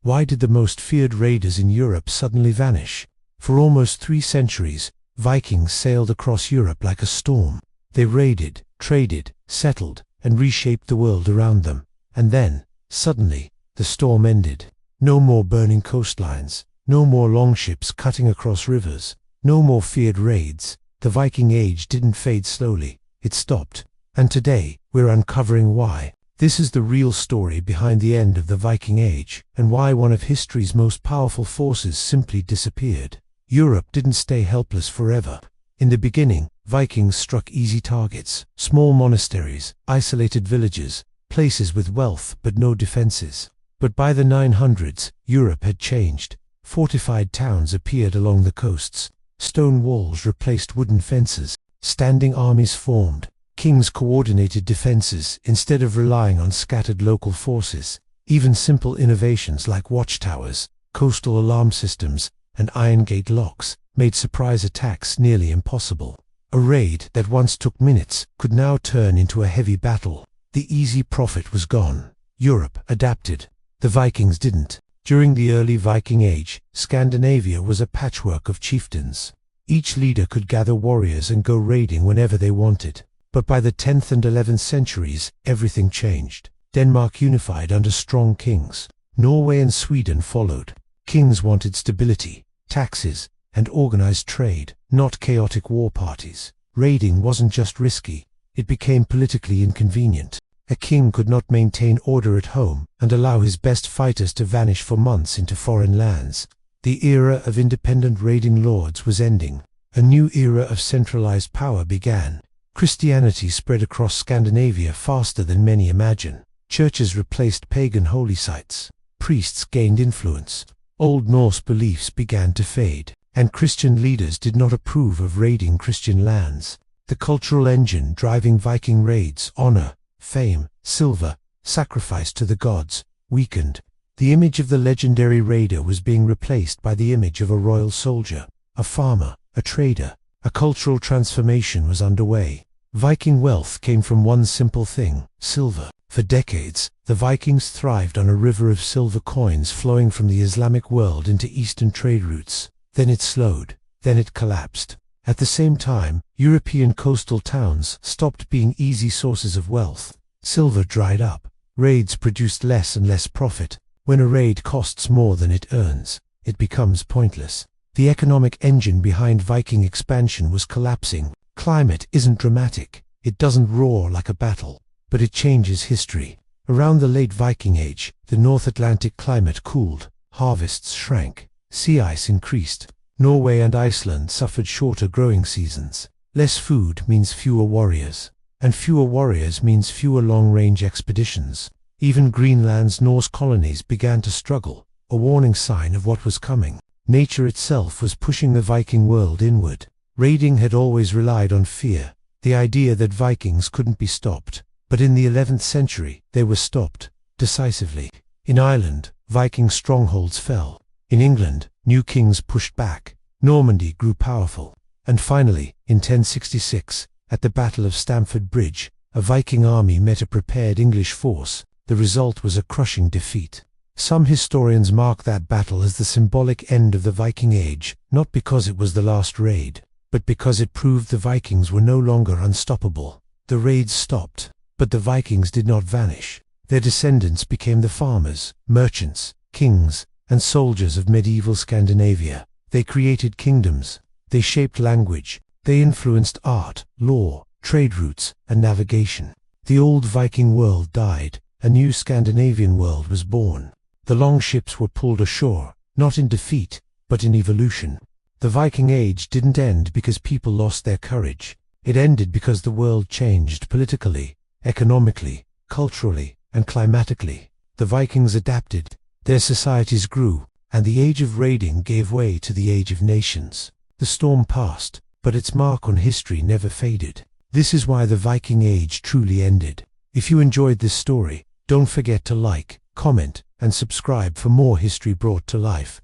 Why did the most feared raiders in Europe suddenly vanish? For almost 3 centuries, Vikings sailed across Europe like a storm. They raided, traded, settled, and reshaped the world around them. And then, suddenly, the storm ended. No more burning coastlines, no more longships cutting across rivers, no more feared raids. The Viking Age didn't fade slowly, it stopped. And today, we're uncovering why. This is the real story behind the end of the Viking Age, and why one of history's most powerful forces simply disappeared. Europe didn't stay helpless forever. In the beginning, Vikings struck easy targets: small monasteries, isolated villages, places with wealth but no defenses. But by the 900s, Europe had changed. Fortified towns appeared along the coasts. Stone walls replaced wooden fences. Standing armies formed. Kings coordinated defenses instead of relying on scattered local forces. Even simple innovations like watchtowers, coastal alarm systems, and iron gate locks made surprise attacks nearly impossible. A raid that once took minutes could now turn into a heavy battle. The easy profit was gone. Europe adapted. The Vikings didn't. During the early Viking Age, Scandinavia was a patchwork of chieftains. Each leader could gather warriors and go raiding whenever they wanted. But by the 10th and 11th centuries, everything changed. Denmark unified under strong kings. Norway and Sweden followed. Kings wanted stability, taxes, and organized trade, not chaotic war parties. Raiding wasn't just risky, it became politically inconvenient. A king could not maintain order at home and allow his best fighters to vanish for months into foreign lands. The era of independent raiding lords was ending. A new era of centralized power began. Christianity spread across Scandinavia faster than many imagine. Churches replaced pagan holy sites. Priests gained influence. Old Norse beliefs began to fade, and Christian leaders did not approve of raiding Christian lands. The cultural engine driving Viking raids, honor, fame, silver, sacrifice to the gods, weakened. The image of the legendary raider was being replaced by the image of a royal soldier, a farmer, a trader. A cultural transformation was underway. Viking wealth came from one simple thing: silver. For decades, the Vikings thrived on a river of silver coins flowing from the Islamic world into eastern trade routes. Then it slowed. Then it collapsed. At the same time, European coastal towns stopped being easy sources of wealth. Silver dried up. Raids produced less and less profit. When a raid costs more than it earns, it becomes pointless. The economic engine behind Viking expansion was collapsing. Climate isn't dramatic. It doesn't roar like a battle, but it changes history. Around the late Viking Age, the North Atlantic climate cooled. Harvests shrank. Sea ice increased. Norway and Iceland suffered shorter growing seasons. Less food means fewer warriors, and fewer warriors means fewer long-range expeditions. Even Greenland's Norse colonies began to struggle, a warning sign of what was coming. Nature itself was pushing the Viking world inward. Raiding had always relied on fear, the idea that Vikings couldn't be stopped. But in the 11th century, they were stopped, decisively. In Ireland, Viking strongholds fell. In England, new kings pushed back. Normandy grew powerful. And finally, in 1066, at the Battle of Stamford Bridge, a Viking army met a prepared English force. The result was a crushing defeat. Some historians mark that battle as the symbolic end of the Viking Age, not because it was the last raid, but because it proved the Vikings were no longer unstoppable. The raids stopped, but the Vikings did not vanish. Their descendants became the farmers, merchants, kings, and soldiers of medieval Scandinavia. They created kingdoms. They shaped language. They influenced art, law, trade routes, and navigation. The old Viking world died. A new Scandinavian world was born. The longships were pulled ashore, not in defeat, but in evolution. The Viking Age didn't end because people lost their courage. It ended because the world changed politically, economically, culturally, and climatically. The Vikings adapted, their societies grew, and the age of raiding gave way to the age of nations. The storm passed, but its mark on history never faded. This is why the Viking Age truly ended. If you enjoyed this story, don't forget to like, comment, and subscribe for more history brought to life.